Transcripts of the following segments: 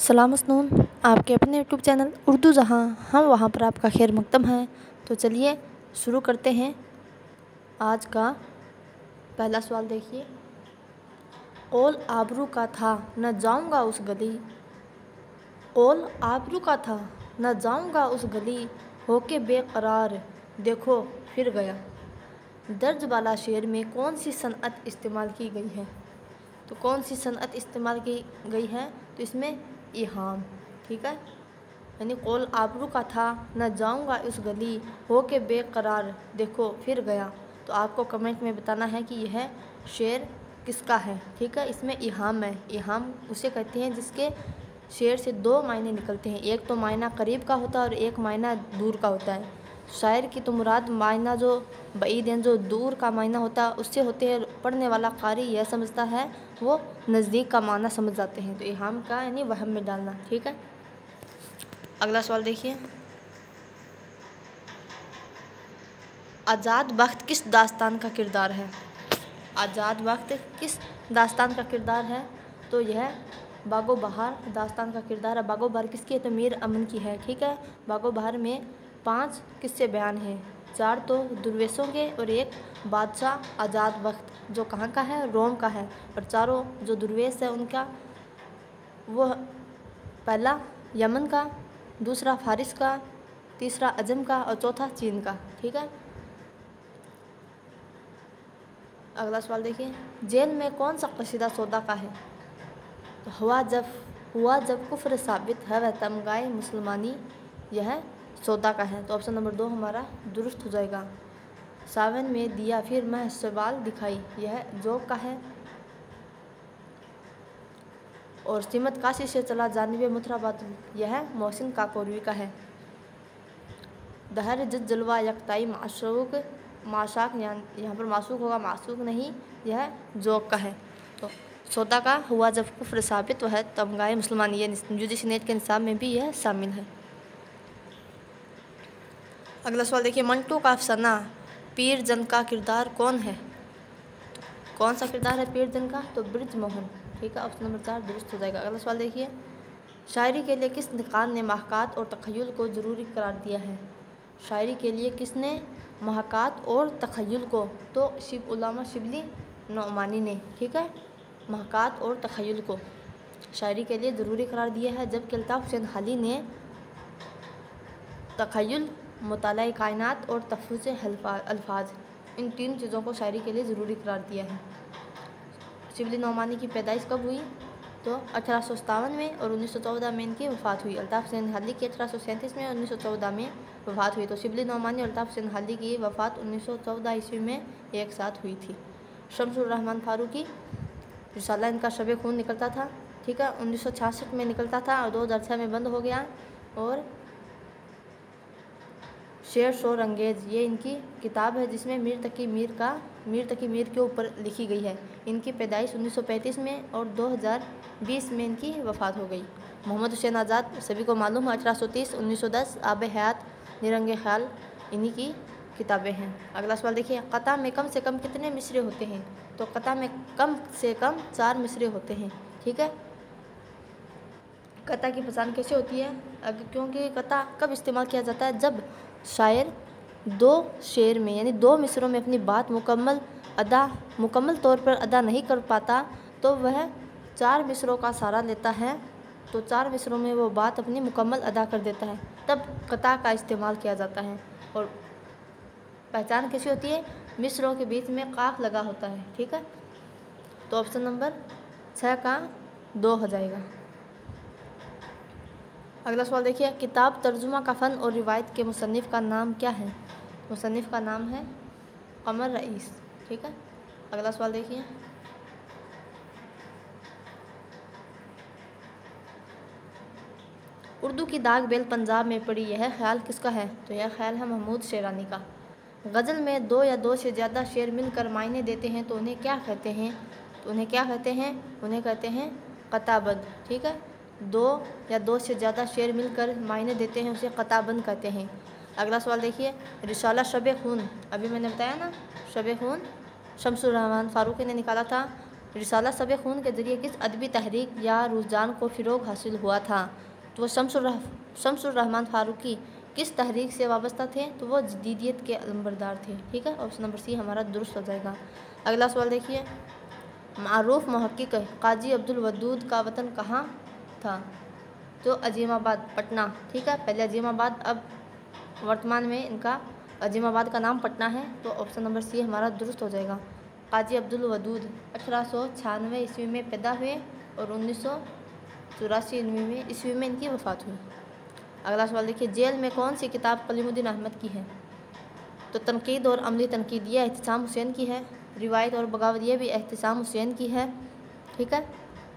सलाम मसनून, आपके अपने यूट्यूब चैनल उर्दू जहाँ हम वहाँ पर आपका खैर मकदम है। तो चलिए शुरू करते हैं। आज का पहला सवाल देखिए। ओल आबरू का था न जाऊँगा उस गली, ओल आबरू का था न जाऊँगा उस गली, होके बेकरार देखो फिर गया। दर्ज वाला शेर में कौन सी सनअत इस्तेमाल की गई है? तो कौन सी सनअत इस्तेमाल की गई है? तो इसमें इहाम, ठीक है, यानी कौल आबरू का था न जाऊँगा उस गली, हो के बेकरार देखो फिर गया। तो आपको कमेंट में बताना है कि यह शेर किसका है, ठीक है। इसमें इहाम है। इहाम उसे कहते हैं जिसके शेर से दो मायने निकलते हैं, एक तो मायना करीब का होता है और एक मायना दूर का होता है। शायर की तो मुराद मायना जो बईद हैं, जो दूर का मायना होता है उससे होते हैं। पढ़ने वाला कारी यह समझता है, वो नज़दीक का माना समझ जाते हैं। तो इहाम का यानी वहम में डालना, ठीक है। अगला सवाल देखिए। आज़ाद वक्त किस दास्तान का किरदार है? आज़ाद वक्त किस दास्तान का किरदार है? तो यह बागो बहार दास्तान का किरदार है। बागो बहार किसकी है? तो मीर अमन की है, ठीक है। बागो बहार में 5 किस्से बयान हैं, 4 तो दुर्वेशों के और एक बादशाह आज़ाद वक्त जो कहाँ का है? रोम का है। और चारों जो दुर्वेश है उनका, वो पहला यमन का, दूसरा फारिस का, तीसरा अजम का और चौथा चीन का, ठीक है। अगला सवाल देखिए। जेल में कौन सा कसीदा सौदा का है? तो हुआ जब कुफ्र साबित है वह तमगाए मुसलमानी, यह सौदा का है। तो ऑप्शन नंबर 2 हमारा दुरुस्त हो जाएगा। सावन में दिया फिर मैं सवाल दिखाई, यह जोक का है। और सिमत काशी से चला जानिबे मुथराबाद, यह मोहसिन काकोरवी का है। दहर जज जलवा यकताई माशूक, माशाक यहाँ पर मासूक होगा, मासूक नहीं, यह जोक का है। तो सौदा का हुआ जब कुफ्र साबित वह तमगाए मुसलमान, ये यूजीसी नेट के निसाब में भी यह शामिल है। अगला सवाल देखिए। मंटू का अफसाना पीर जन का किरदार कौन है? कौन सा किरदार है पीर जन का? तो ब्रिज मोहन, ठीक है। ऑप्शन नंबर 4 दुरुस्त हो जाएगा। अगला सवाल देखिए। शायरी के लिए किस निकाल ने महकात और तखय्युल को ज़रूरी करार दिया है? शायरी के लिए किसने महकात और तखय्युल को? तो उल्लामा शिबली नौमानी ने, ठीक है, महकात और तखय्युल को शायरी के लिए ज़रूरी करार दिया है। जबकि अल्ताफ़ हुसैन हाली ने तखय्युल, मुताला कायनात और तफव्वुज़ अल्फाज, इन 3 चीज़ों को शायरी के लिए ज़रूरी करार दिया है। शिबली नौमानी की पैदाइश कब हुई? तो 1857 में और 1914 में इनकी वफ़ात हुई। अल्ताफ़ हुसैन हाली की 1837 में और 1914 में वफ़ात हुई। तो शिबली नौमानी और अल्ताफ़ हुसैन हाली की वफ़ात 1914 ईस्वी में एक साथ हुई थी। शम्सुर रहमान फारूकी रिसाला इनका शब खून निकलता था, ठीक है, 1966 में निकलता था और 2006 में बंद हो गया। और शेर शोर अंगेज़ ये इनकी किताब है जिसमें मीर तकी मीर के ऊपर लिखी गई है। इनकी पैदाइश 1935 में और 2020 में इनकी वफ़ात हो गई। मोहम्मद हुसैन आज़ाद सभी को मालूम है, 1830, 1910, आब हयात, निरंगे ख्याल इन्हीं की किताबें हैं। अगला सवाल देखिए। कता में कम से कम कितने मिसरे होते हैं? तो कता में कम से कम 4 मिसरे होते हैं, ठीक है। कता की पहचान कैसे होती है? क्योंकि कता कब इस्तेमाल किया जाता है? जब शायर 2 शेर में यानी 2 मिसरों में अपनी बात मुकम्मल तौर पर अदा नहीं कर पाता, तो वह 4 मिसरों का सहारा लेता है। तो 4 मिसरों में वो बात अपनी मुकम्मल अदा कर देता है, तब कता का इस्तेमाल किया जाता है। और पहचान कैसी होती है? मिसरों के बीच में काफ लगा होता है, ठीक है। तो ऑप्शन नंबर 6 का 2 हो जाएगा। अगला सवाल देखिए। किताब तर्जुमा का फ़न और रिवायत के मुसन्निफ़ का नाम क्या है? मुसन्निफ़ का नाम है कमर रईस, ठीक है। अगला सवाल देखिए। उर्दू की दाग बेल पंजाब में पड़ी, यह ख्याल किसका है? तो यह ख्याल है महमूद शेरानी का। गज़ल में 2 या 2 से ज़्यादा शेर मिलकर मायने देते हैं तो उन्हें क्या कहते हैं? तो उन्हें क्या कहते हैं? उन्हें कहते हैं कताबंद, ठीक है। 2 या 2 से ज़्यादा शेर मिलकर मायने देते हैं उसे कताबंद कहते हैं। अगला सवाल देखिए। रिसाला शब खून, अभी मैंने बताया ना, शब खून शम्सुर रहमान फारूकी ने निकाला था रिसाला सब खून के ज़रिए किस अदबी तहरीक या रुझान को फ़रोग़ हासिल हुआ था? तो वो शम्सुर रहमान फ़ारूक़ी। किस तहरीक से वाबस्ता थे? तो वो जदीदियत के अलंबरदार थे। ठीक है, ऑप्शन नंबर सी हमारा दुरुस्त हो जाएगा। अगला सवाल देखिए, मारूफ मुहक्किक काजी अब्दुल वदूद का वतन कहाँ था? तो अजीमाबाद, पटना। ठीक है, पहले अजीमाबाद, अब वर्तमान में इनका अजीमाबाद का नाम पटना है। तो ऑप्शन नंबर सी हमारा दुरुस्त हो जाएगा। काजी अब्दुल वदूद 1896 ईस्वी में पैदा हुए और 1984 ईस्वी में इनकी वफ़ात हुई। अगला सवाल देखिए, जेल में कौन सी किताब कलीमुद्दीन अहमद की है? तो तनकीद और अमली तनकीद ये एहतिसाम हुसैन की है। रिवायत और बगावत ये भी एहतिसाम हुसैन की है। ठीक है,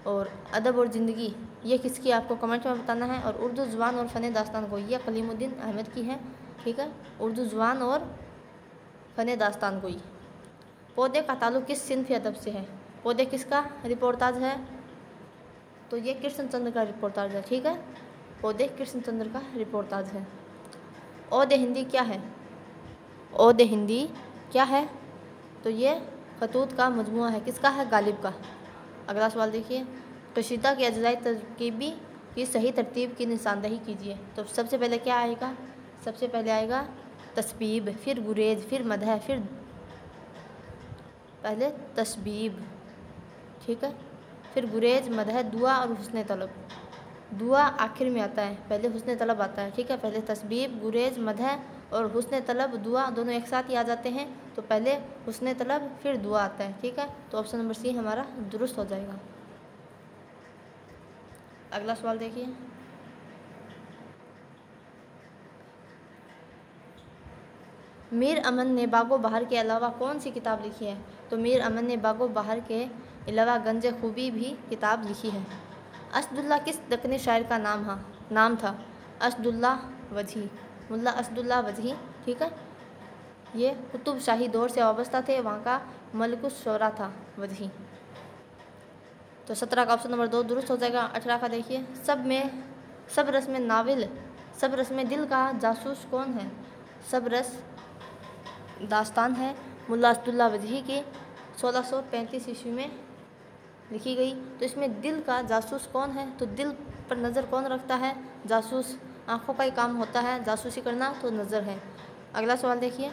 और अदब और ज़िंदगी ये किसकी, आपको कमेंट में बताना है। और उर्दू ज़ुबान और फ़न दास्तान को ये कलीमुद्दीन अहमद की है। ठीक है, उर्दू ज़ुबान और फ़न दास्तान को। पौधे का ताल्लुक़ किस सिन्फ़ अदब से है? पौधे किसका रिपोर्टाज है? तो ये कृष्णचंद्र का रिपोर्टाज है। ठीक है, पौधे कृष्णचंद्र का रिपोर्टाज है। औद हिंदी क्या है? औद हिंदी क्या है? तो ये खतूत का मजमुआ है। किसका है? गालिब का। अगला सवाल देखिए, कशीदा की अज्जाई तरकीबी की सही तरतीब की निशानदही कीजिए। तो सबसे पहले क्या आएगा? सबसे पहले आएगा तस्बीब, फिर गुरेज, फिर मदह, फिर पहले तस्बीब। ठीक है, फिर गुरेज, मदह, दुआ और हुस्न तलब। दुआ आखिर में आता है, पहले हुस्न तलब आता है। ठीक है, पहले तस्बीब, गुरेज, मदह और हुस्न तलब, दुआ दोनों एक साथ ही आ जाते हैं। तो पहले हुस्न तलब फिर दुआ आता है। ठीक है, तो ऑप्शन नंबर सी हमारा दुरुस्त हो जाएगा। अगला सवाल देखिए, मीर अमन ने बागो बहार के अलावा कौन सी किताब लिखी है? तो मीर अमन ने बागो बहार के अलावा गंज खूबी भी किताब लिखी है। असदुल्ला किस दक्कनी शायर का नाम था? असदुल्ला वजही, मुल्ला असदुल्ला वजही। ठीक है, ये कुतुब शाही दौर से वाबस्ता थे, वहाँ का मलकुस शोरा था वजही। तो 17 का ऑप्शन नंबर 2 दुरुस्त हो जाएगा। 18 का देखिए, सब रस में दिल का जासूस कौन है? सब रस दास्तान है मुल्ला असदुल्ला वजही की, 1635 ईस्वी में लिखी गई। तो इसमें दिल का जासूस कौन है? तो दिल पर नज़र कौन रखता है? जासूस, आँखों का ही काम होता है जासूसी करना, तो नज़र है। अगला सवाल देखिए,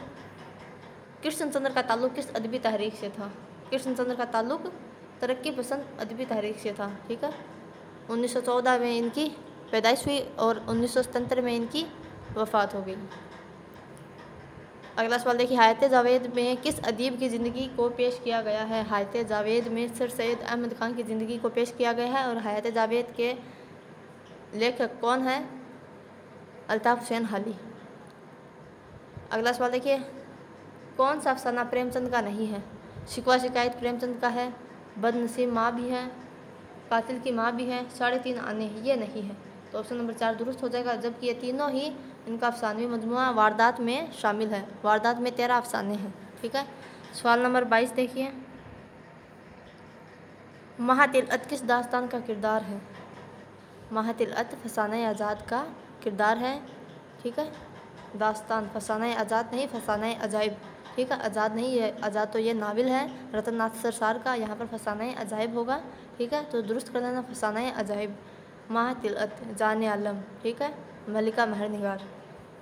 कृष्णचंद्र का ताल्लुक़ किस अदबी तहरीक से था? कृष्णचंद्र का ताल्लुक़ तरक्की पसंद अदबी तहरीक से था। ठीक है, 1914 में इनकी पैदाइश हुई और 1977 में इनकी वफ़ात हो गई। अगला सवाल देखिए, हायत जावेद में किस अदीब की ज़िंदगी को पेश किया गया है? हायत जावेद में सर सैयद अहमद ख़ान की ज़िंदगी को पेश किया गया है। और हायत जावेद के लेखक कौन है? अल्ताफ़ हुसैन हाली। अगला सवाल देखिए, कौन सा अफसाना प्रेमचंद का नहीं है? शिकवा शिकायत प्रेमचंद का है, बदनसीब माँ भी है, कातिल की माँ भी है, 3.5 आने ये नहीं है। तो ऑप्शन नंबर 4 दुरुस्त हो जाएगा, जबकि ये तीनों ही इनका अफसानवी मजमुआ वारदात में शामिल है। वारदात में 13 अफसाने हैं। ठीक है, सवाल नंबर 22 देखिए, महातिलअत किस दास्तान का किरदार है? महातिलअत फसाना आज़ाद का किरदार है। ठीक है, दास्तान फसाना आज़ाद नहीं, फसाना अजाइब। ठीक है, आज़ाद नहीं, ये आज़ाद तो ये नावल है रतन नाथ सरसार का, यहाँ पर फसाना अजाइब होगा। ठीक है, तो दुरुस्त कर लेना फसाना अजाइब। महातिलअत जाने आलम, ठीक है, मलिका महर निगार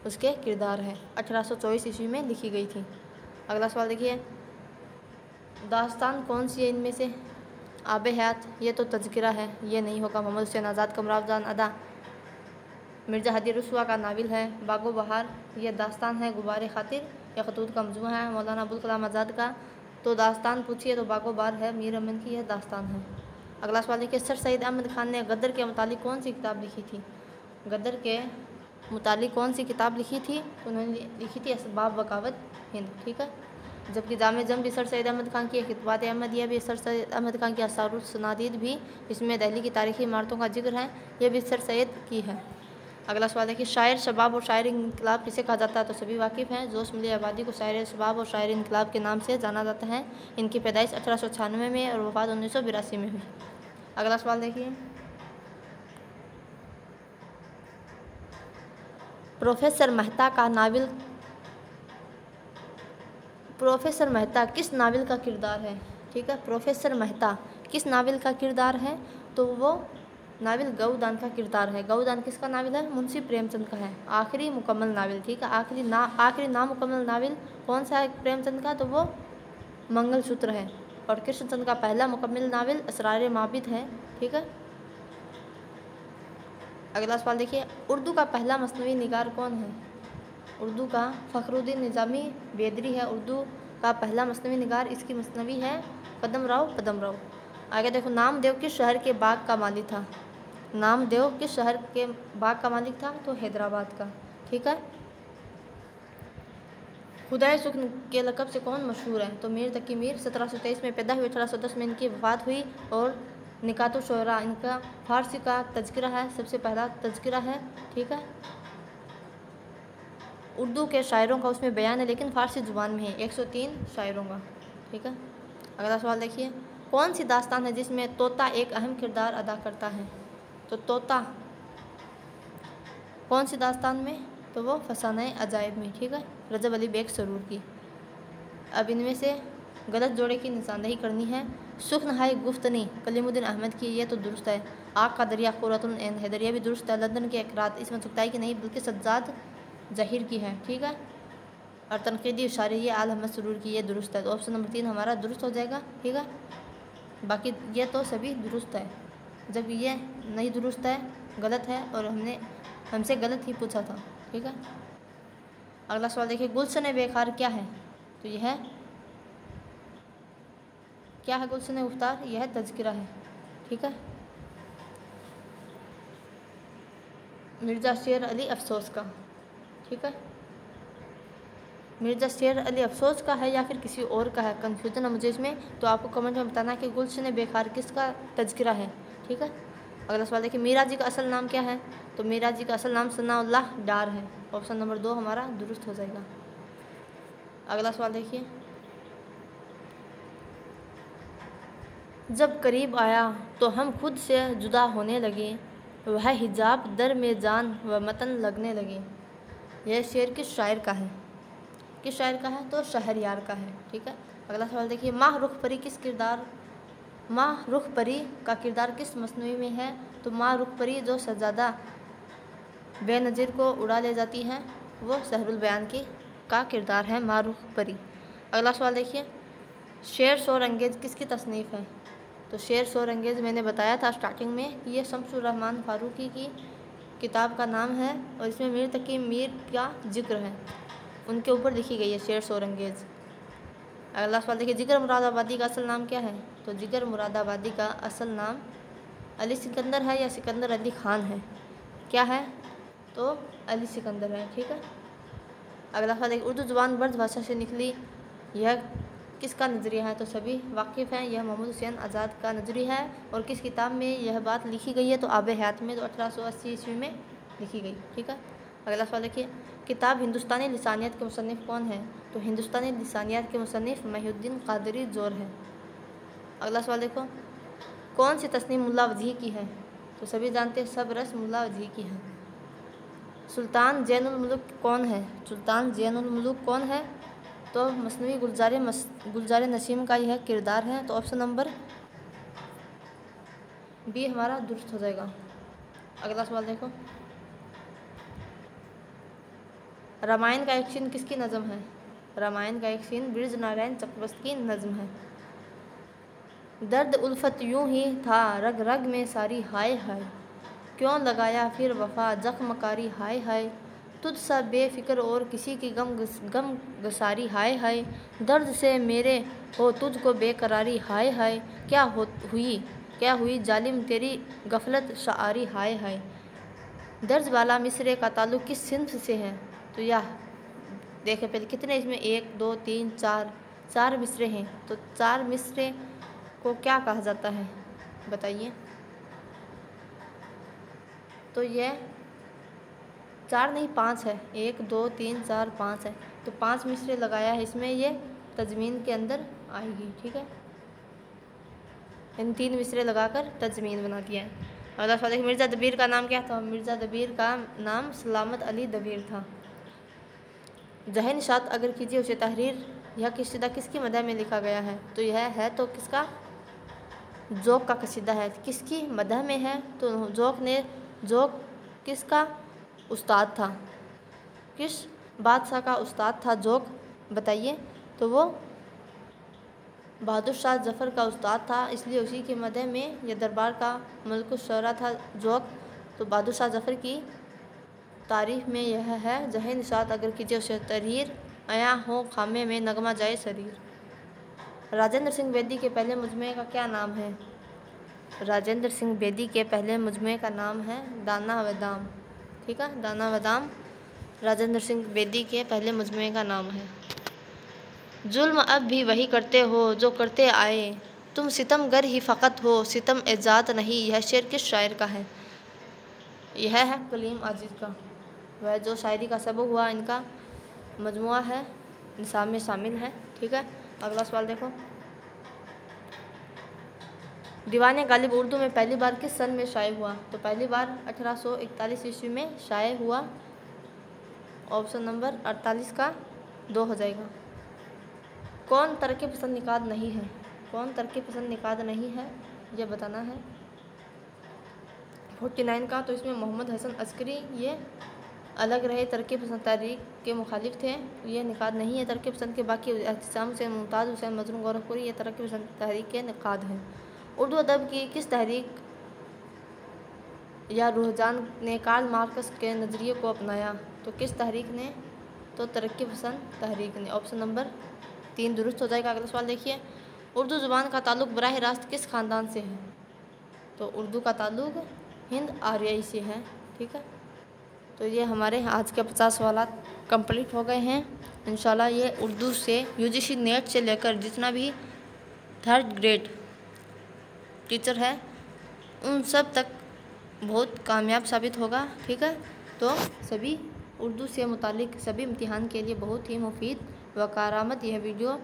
उसके किरदार है, 1824 ईस्वी में लिखी गई थी। अगला सवाल देखिए, दास्तान कौन सी है इनमें से? आब हयात ये तो तज़किरा है, ये नहीं होगा। मोहम्मद हुसैन आज़ाद कमराव जान अदा, मिर्ज़ा हदी रसवा का नावल है। बागो बहार ये दास्तान है। गुबार खातिर या खतूत का मजमुआ है मौलाना अबुल कलाम आज़ाद का। तो दास्तान पूछिए तो बागो बहार है, मीर अमन की यह दास्तान है। अगला सवाल देखिए, सर सैयद अहमद ख़ान ने गदर के मुतालिक कौन सी किताब लिखी थी? गदर के मुतालिक कौन सी किताब लिखी थी? तो उन्होंने लिखी थी असबाब बगावत हिंद। ठीक है, जबकि जामे जम भी सर सैयद अहमद ख़ान की है, खितबात अहमदिया भी सर सैयद अहमद ख़ान की, असारुस सनादीद भी, इसमें दिल्ली की तारीख़ी इमारतों का जिक्र है, यह भी सर सैयद की है। अगला सवाल देखिए, शायर शबाब और शायर इनकलाब किसे कहा जाता है? तो सभी वाकिफ़ हैं। जोश मिली आबादी को शायर शबाब और शायर इनकलाब के नाम से जाना जाता है। इनकी पैदाइश 1896 में और वफ़ात 1982 में हुई। अगला सवाल देखिए, प्रोफेसर मेहता किस नावल का किरदार है? ठीक है। प्रोफेसर मेहता किस नावल का किरदार है? तो वो नावल गौदान का किरदार है। गौदान किसका नावल है? मुंशी प्रेमचंद का है। आखिरी मुकम्मल नावल, ठीक है। आखिरी नामुकम्मल नावल कौन सा है प्रेमचंद का? तो वो मंगलसूत्र है। और कृष्णचंद्र का पहला मुकम्मल नावल असरार माबिद है, ठीक है। अगला सवाल देखिए, उर्दू का पहला मसनवी निगार कौन है? उर्दू का फ़खरुद्दीन निज़ामी बेदरी है उर्दू का पहला मसनवी निगार। इसकी मसनवी है पदमराव। आगे देखो, नामदेव किस शहर के बाग का मालिक था? नामदेव किस शहर के बाग का मालिक था? तो हैदराबाद का, ठीक है। खुदाए सुख के लक़ब से कौन मशहूर है? तो मीर तकी मीर 1723 में पैदा हुए, 1810 में इनकी वफ़ात हुई। और निकातो शोरा इनका फ़ारसी का तज़किरा है, सबसे पहला तज़किरा है, ठीक है। उर्दू के शायरों का उसमें बयान है, लेकिन फ़ारसी ज़ुबान में है, 103 शायरों का, ठीक है। अगला सवाल देखिए, कौन सी दास्तान है जिसमें तोता एक अहम किरदार अदा करता है? तो तोता कौन सी दास्तान में? तो वो फसाने अजायब में, ठीक है, रजब अली बेग सरूर की। अब इनमें से गलत जोड़े की निशानदेही करनी है। सुख्न हाय गुफ्तनी कलीमुद्दीन अहमद की, ये तो दुरुस्त है। आग का दरिया क़ुर्रतुल ऐन हैदर, ये भी दुरुस्त है। लंदन के एक रात, इसमें सुख्ताई की नहीं बल्कि सज्जाद ज़हीर की है, ठीक है। और तनक़ीदी इशारे ये आल अहमद सरूर की, ये दुरुस्त है। तो ऑप्शन नंबर 3 हमारा दुरुस्त हो जाएगा, ठीक है। बाकी ये तो सभी दुरुस्त है, जब ये नहीं दुरुस्त है, गलत है, और हमसे गलत ही पूछा था, ठीक है। अगला सवाल देखिए, गुलशन बेखार क्या है? तो यह क्या है? गुलशन गुफ्तार, यह तज़किरा है, ठीक है। मिर्ज़ा शेर अली अफसोस का, ठीक है। मिर्ज़ा शेर अली अफसोस का है या फिर किसी और का है? कन्फ्यूज़न है मुझे इसमें, तो आपको कमेंट में बताना कि गुलशन बेखार किसका तज़किरा है, ठीक है। अगला सवाल देखिए, मीरा जी का असल नाम क्या है? तो मीरा जी का असल नाम सनाउल्लाह डार है। ऑप्शन नंबर 2 हमारा दुरुस्त हो जाएगा। अगला सवाल देखिए, जब करीब आया तो हम खुद से जुदा होने लगे, वह हिजाब दर में जान व मतन लगने लगे। यह शेर किस शायर का है? किस शायर का है? तो शहरयार का है, ठीक है। अगला सवाल देखिए, माह रुख परी का किरदार किस मसनवी में है? तो माह रुख परी जो शहजादा बेनज़ीर को उड़ा ले जाती है, वो सहरुल बयान का किरदार है माह रुख परी। अगला सवाल देखिए, शेर शोर अंगेज़ किसकी तसनीफ़ है? तो शेर शोर अंगेज़ मैंने बताया था स्टार्टिंग में कि ये शम्सुर रहमान फ़ारूकी की किताब का नाम है, और इसमें मीर तकी मीर का जिक्र है, उनके ऊपर लिखी गई है शेर शोर अंगेज़। अगला सवाल देखिए, जिगर मुरादाबादी का असल नाम क्या है? तो जिगर मुरादाबादी का असल नाम अली सिकंदर है या सिकंदर अली ख़ान है? क्या है? तो अली सिकंदर है, ठीक है। अगला सवाल देखिए, उर्दू ज़ुबान ब्रज भाषा से निकली, यह किसका नज़रिया है? तो सभी वाकिफ़ हैं, यह मोहम्मद हुसैन आज़ाद का नज़रिया है। और किस किताब में यह बात लिखी गई है? तो आब हयात में, तो 1880 ईस्वी में लिखी गई, ठीक है। अगला सवाल देखिए, किताब हिंदुस्तानी लिसानियत के मुसन्निफ़ कौन है? तो हिंदुस्तानी लिसानियत के मुसन्निफ़ महिउद्दीन क़ादरी ज़ोर है। अगला सवाल देखो, कौन सी तस्नीम मुल्ला वजही की है? तो सभी जानते हैं सब रस मुल्ला वजही की है। सुल्तान ज़ैनुल मुल्क कौन है? सुल्तान ज़ैनुल मुल्क कौन है? तो मसनवी गुलजार नसीम का यह किरदार है। तो ऑप्शन नंबर बी हमारा दुरुस्त हो जाएगा। अगला सवाल देखो, रामायण का एक सीन किसकी नज़म है? रामायण का एक सीन ब्रिज नारायण चक्रवर्ती की नज़म है। दर्द उल्फत यूं ही था रग रग में सारी, हाय हाय क्यों लगाया फिर वफ़ा जख्मकारी, हाय हाय तुझ सा बेफिक्र और किसी की गम गसारी, हाय हाय दर्द से मेरे हो तुझको बेकरारी, हाय हाय क्या हुई जालिम तेरी गफलत शाआरी, हाय हाय। दर्ज वाला मिसरे का ताल्लुक़ किस सिंफ से है? तो यह देखें पहले कितने इसमें 1 2 3 4 मिसरे हैं। तो 4 मिसरे को क्या कहा जाता है बताइए? तो यह 4 नहीं 5 है, 1 2 3 4 5 है। तो 5 मिसरे लगाया है इसमें, ये तजमीन के अंदर आएगी, ठीक है। इन 3 मिसरे लगाकर तजमीन बना दिया है। अगला सवाल देखिए, मिर्ज़ा दबीर का नाम क्या था? मिर्ज़ा दबीर का नाम सलामत अली दबीर था। जहन शात अगर कीजिए उसे तहरीर यह कसीदा किसकी मदह में लिखा गया है? तो यह है तो किसका? ज़ौक़ का कसीदा है। किसकी मदह में है? तो ज़ौक़ किसका उस्ताद था? किस बादशाह का उस्ताद था ज़ौक़? बताइए। तो वो बहादुर शाह ज़फ़र का उस्ताद था, इसलिए उसी की मदह में यह दरबार का मलकुस शोरा था ज़ौक़। तो बहादुर शाह ज़फ़र की तारीफ़ में यह है, जहे निशात अगर कीजिए उसे तहरीर, आया हो खामे में नगमा जाए शरीर। राजेंद्र सिंह बेदी के पहले मुजमे का क्या नाम है? राजेंद्र सिंह बेदी के पहले मुजमे का नाम है दाना व दाम। ठीक है, दाना व दाम राजेंद्र सिंह बेदी के पहले मुजमे का नाम है। जुल्म अब भी वही करते हो जो करते आए, तुम सितमगर ही फ़कत हो सितम एजात नहीं। यह शेर किस शायर का है? यह है कलीम आजिज़ का। वह जो शायरी का सबक हुआ इनका मजमुआ है, निसाब में शामिल है। ठीक है, अगला सवाल देखो। दीवाने गालिब उर्दू में पहली बार किस सन में शाये हुआ? तो पहली बार 1841 ईस्वी में शाये हुआ। ऑप्शन नंबर 48 का 2 हो जाएगा। कौन तरक़ पसंद निकाद नहीं है? कौन तरक़ पसंद निकाद नहीं है, ये बताना है। 49 का, तो इसमें मोहम्मद हसन अस्करी ये अलग रहे, तरक़ पसंद तहरीक के मुखालिफ थे, ये निकाद नहीं है तरक़ पसंद के। बाकी एहतिसाम से मुमताज़ हुसैन मजरूम गोरखपुरी ये तरक़ पसंद तहरीक के निकाद हैं। उर्दू अदब की किस तहरीक या रुझान ने कार्ल मार्क्स के नज़रिए को अपनाया? तो किस तहरीक ने? तो तरक़्क़ी पसंद तहरीक ने। ऑप्शन नंबर 3 दुरुस्त हो जाएगा। अगला सवाल देखिए। उर्दू ज़ुबान का ताल्लुक़ बराह रास्त किस ख़ानदान से है? तो उर्दू का ताल्लुक़ हिंद आर्याई से है। ठीक है, तो ये हमारे आज के 50 सवाल कंप्लीट हो गए हैं। इंशाल्लाह ये उर्दू से UGC नेट से लेकर जितना भी 3rd ग्रेड टीचर है उन सब तक बहुत कामयाब साबित होगा। ठीक है, तो सभी उर्दू से मुतालिक सभी इम्तिहान के लिए बहुत ही मुफीद व कारआमद यह वीडियो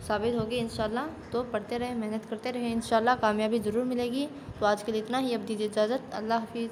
साबित होगी इंशाल्लाह। तो पढ़ते रहें, मेहनत करते रहें, इंशाल्लाह कामयाबी ज़रूर मिलेगी। तो आज के लिए इतना ही, अब दीजिए इजाज़त। अल्लाह हाफिज़।